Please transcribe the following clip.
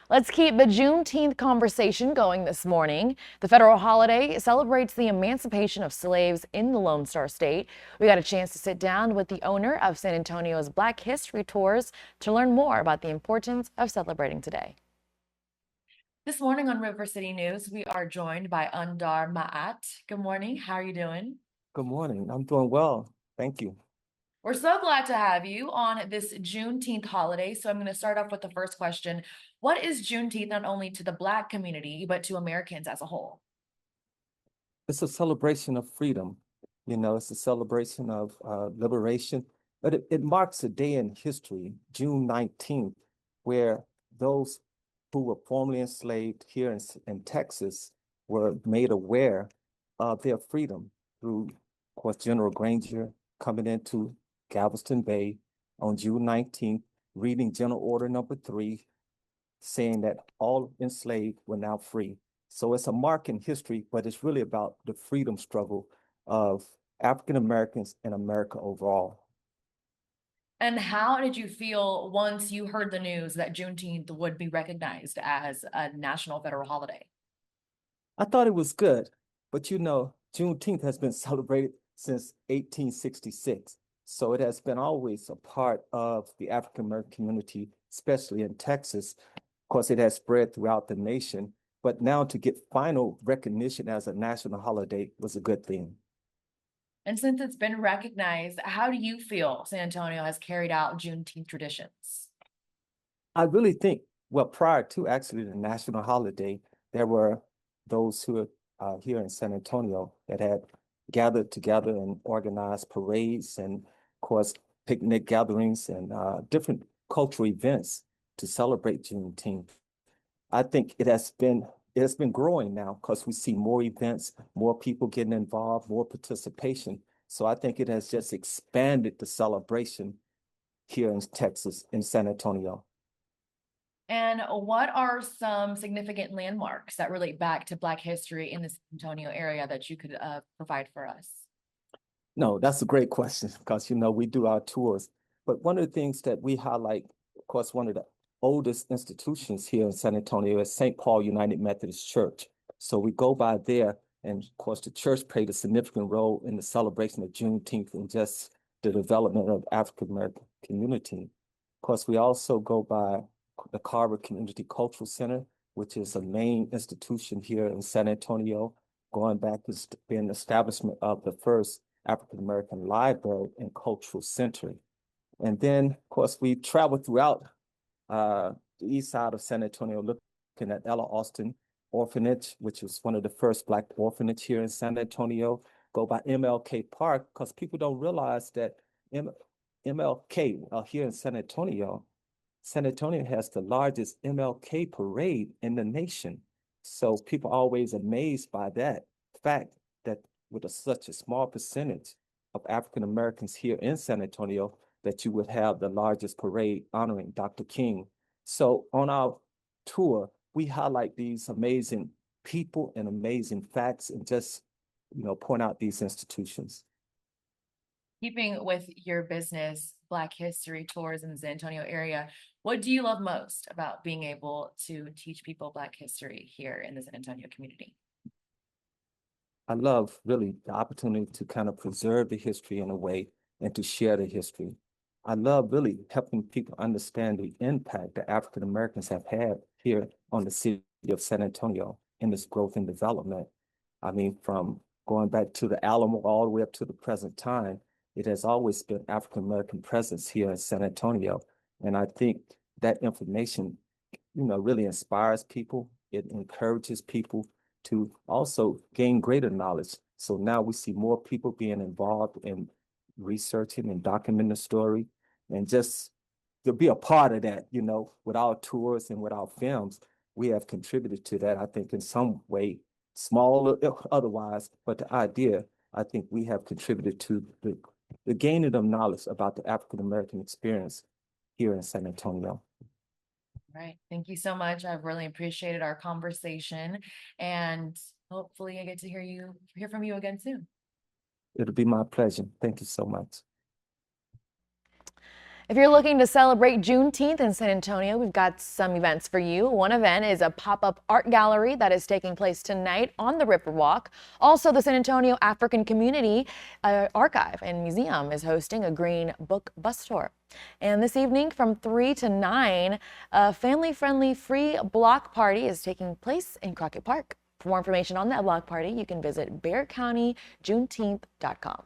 Let's keep the Juneteenth conversation going this morning. The federal holiday celebrates the emancipation of slaves in the Lone Star State. We got a chance to sit down with the owner of San Antonio's Black History Tours to learn more about the importance of celebrating today. This morning on River City News, we are joined by Undar Ma'at. Good morning. How are you doing? Good morning. I'm doing well. Thank you. We're so glad to have you on this Juneteenth holiday. So I'm going to start off with the first question. What is Juneteenth not only to the Black community, but to Americans as a whole? It's a celebration of freedom. It's a celebration of liberation, but it marks a day in history, June 19th, where those who were formerly enslaved here in Texas were made aware of their freedom through, of course, General Granger coming into Galveston Bay on June 19th, reading General Order number 3, saying that all enslaved were now free. So it's a mark in history, but it's really about the freedom struggle of African Americans in America overall. And how did you feel once you heard the news that Juneteenth would be recognized as a national federal holiday? I thought it was good, but Juneteenth has been celebrated since 1866. So it has been always a part of the African American community, especially in Texas. Of course, it has spread throughout the nation, but now to get final recognition as a national holiday was a good thing. And since it's been recognized, how do you feel San Antonio has carried out Juneteenth traditions? I really think, well, prior to actually the national holiday, there were those who are here in San Antonio that had gathered together and organized parades and, of course, picnic gatherings and different cultural events to celebrate Juneteenth. I think it has been growing now because we see more events, more people getting involved, more participation. So I think it has just expanded the celebration here in Texas, in San Antonio. And what are some significant landmarks that relate back to Black history in the San Antonio area that you could provide for us? No, that's a great question because we do our tours. But one of the things that we highlight, of course, one of the oldest institutions here in San Antonio is St. Paul United Methodist Church. So we go by there, and of course, the church played a significant role in the celebration of Juneteenth and just the development of African American community. Of course, we also go by the Carver Community Cultural Center, which is a main institution here in San Antonio, going back to being the establishment of the first African American Library and Cultural Center. And then, of course, we traveled throughout the east side of San Antonio, looking at Ella Austin Orphanage, which was one of the first Black orphanage here in San Antonio. Go by MLK Park, because people don't realize that MLK here in San Antonio has the largest MLK parade in the nation. So people are always amazed by that fact that with such a small percentage of African Americans here in San Antonio, that you would have the largest parade honoring Dr. King. So on our tour, we highlight these amazing people and amazing facts and just, point out these institutions. Keeping with your business, Black History Tours in the San Antonio area, what do you love most about being able to teach people Black history here in the San Antonio community? I love really the opportunity to kind of preserve the history in a way and to share the history. I love really helping people understand the impact that African Americans have had here on the city of San Antonio in this growth and development. I mean, from going back to the Alamo all the way up to the present time, it has always been African American presence here in San Antonio. And I think that information, really inspires people. It encourages people to also gain greater knowledge. So now we see more people being involved in researching and documenting the story and just to be a part of that, with our tours and with our films, we have contributed to that, I think, in some way, small or otherwise, but the idea, I think we have contributed to the gaining of knowledge about the African American experience here in San Antonio. Right. Thank you so much. I've really appreciated our conversation, and hopefully I get to hear from you again soon. It'll be my pleasure. Thank you so much. If you're looking to celebrate Juneteenth in San Antonio, we've got some events for you. One event is a pop-up art gallery that is taking place tonight on the Riverwalk. Also, the San Antonio African Community Archive and Museum is hosting a green book bus tour. And this evening from 3 to 9, a family-friendly free block party is taking place in Crockett Park. For more information on that block party, you can visit bearcountijuneteenth.com.